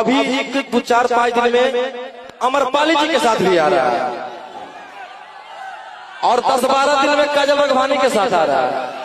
अभी एक 4-5 दिन में अमरपाली जी के साथ भी आ रहा है और 10-12 दिन में काजल राघवानी के साथ आ रहा है।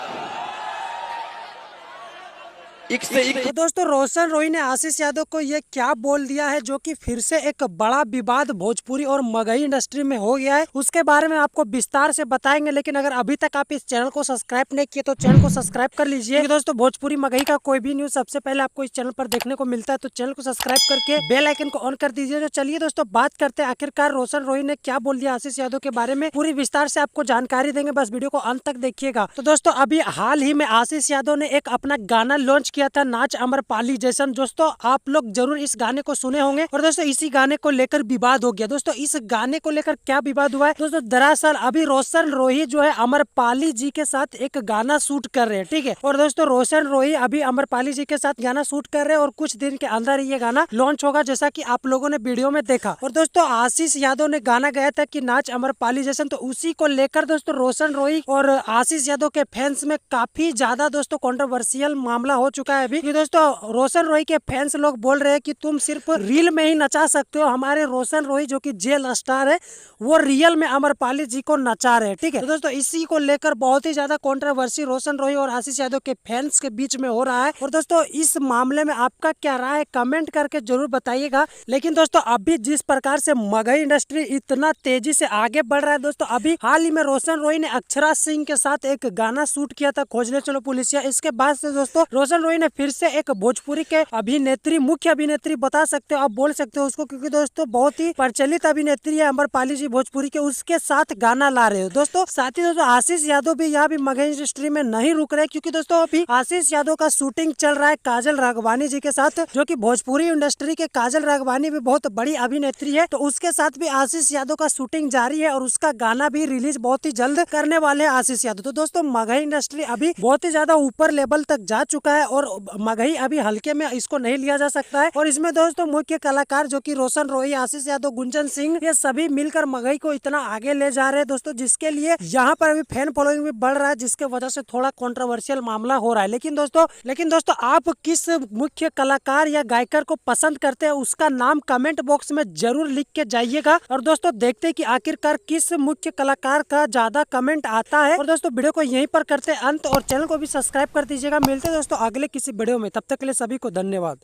तो दोस्तों रोशन रोही ने आशीष यादव को ये क्या बोल दिया है जो कि फिर से एक बड़ा विवाद भोजपुरी और मगही इंडस्ट्री में हो गया है, उसके बारे में आपको विस्तार से बताएंगे। लेकिन अगर अभी तक आप इस चैनल को सब्सक्राइब नहीं किए तो चैनल को सब्सक्राइब कर लीजिए। दोस्तों भोजपुरी मगही का कोई भी न्यूज सबसे पहले आपको इस चैनल पर देखने को मिलता है, तो चैनल को सब्सक्राइब करके बेल आइकन को ऑन कर दीजिए। तो चलिए दोस्तों बात करते हैं आखिरकार रोशन रोही ने क्या बोल दिया आशीष यादव के बारे में, पूरी विस्तार से आपको जानकारी देंगे, बस वीडियो को अंत तक देखिएगा। तो दोस्तों अभी हाल ही में आशीष यादव ने एक अपना गाना लॉन्च किया था, नाच अमरपाली जैसन। दोस्तों आप लोग जरूर इस गाने को सुने होंगे और दोस्तों इसी गाने को लेकर विवाद हो गया। दोस्तों इस गाने को लेकर क्या विवाद हुआ है दोस्तों, दरअसल अभी रोशन रोही जो है अमरपाली जी के साथ एक गाना शूट कर रहे हैं, ठीक है। और दोस्तों रोशन रोही अभी अमरपाली जी के साथ गाना शूट कर रहे हैं और कुछ दिन के अंदर ये गाना लॉन्च होगा, जैसा कि आप लोगों ने वीडियो में देखा। और दोस्तों आशीष यादव ने गाना गाया था कि नाच अमरपाली जैसन, तो उसी को लेकर दोस्तों रोशन रोही और आशीष यादव के फैंस में काफी ज्यादा दोस्तों कंट्रोवर्शियल मामला हो चुका है अभी। दोस्तों रोशन रोही के फैंस लोग बोल रहे हैं कि तुम सिर्फ रील में ही नचा सकते हो, हमारे रोशन रोही जो कि जेल स्टार है वो रियल में अमरपाली जी को नचा रहे हैं, ठीक है। तो दोस्तों इसी को लेकर बहुत ही ज्यादा कंट्रोवर्सी रोशन रोही और आशीष यादव के फैंस के बीच में हो रहा है। और दोस्तों इस मामले में आपका क्या राय है कमेंट करके जरूर बताइएगा। लेकिन दोस्तों अभी जिस प्रकार से मगही इंडस्ट्री इतना तेजी से आगे बढ़ रहा है, दोस्तों अभी हाल ही में रोशन रोही ने अक्षरा सिंह के साथ एक गाना शूट किया था, खोजने चलो पुलिसिया। इसके बाद से दोस्तों रोशन रोही ने फिर से एक भोजपुरी के अभिनेत्री, मुख्य अभिनेत्री बता सकते हो, आप बोल सकते हो उसको, क्योंकि दोस्तों बहुत ही प्रचलित अभिनेत्री है अमरपाली जी भोजपुरी के, उसके साथ गाना ला रहे हो। दोस्तों साथ ही दोस्तों आशीष यादव भी यहाँ भी मगही इंडस्ट्री में नहीं रुक रहे, क्योंकि दोस्तों अभी आशीष यादव का शूटिंग चल रहा है काजल राघवानी जी के साथ, जो कि भोजपुरी इंडस्ट्री के काजल राघवानी भी बहुत बड़ी अभिनेत्री है, तो उसके साथ भी आशीष यादव का शूटिंग जारी है और उसका गाना भी रिलीज बहुत ही जल्द करने वाले हैं आशीष यादव। तो दोस्तों मगही इंडस्ट्री अभी बहुत ही ज्यादा ऊपर लेवल तक जा चुका है और मगही अभी हल्के में इसको नहीं लिया जा सकता है। और इसमें दोस्तों मुख्य कलाकार जो कि रोशन रोही, आशीष यादव, गुंजन सिंह, ये सभी मिलकर मगही को इतना आगे ले जा रहे हैं दोस्तों, जिसके लिए यहाँ पर अभी फैन फॉलोइंग भी बढ़ रहा है, जिसके वजह से थोड़ा कंट्रोवर्शियल मामला हो रहा है। लेकिन दोस्तों आप किस मुख्य कलाकार या गायकर को पसंद करते हैं उसका नाम कमेंट बॉक्स में जरूर लिख के जाइएगा। और दोस्तों देखते हैं कि आखिरकार किस मुख्य कलाकार का ज्यादा कमेंट आता है। और दोस्तों वीडियो को यहीं पर करते हैं अंत और चैनल को भी सब्सक्राइब कर दीजिएगा। मिलते हैं दोस्तों अगले किसी वीडियो में, तब तक के लिए सभी को धन्यवाद।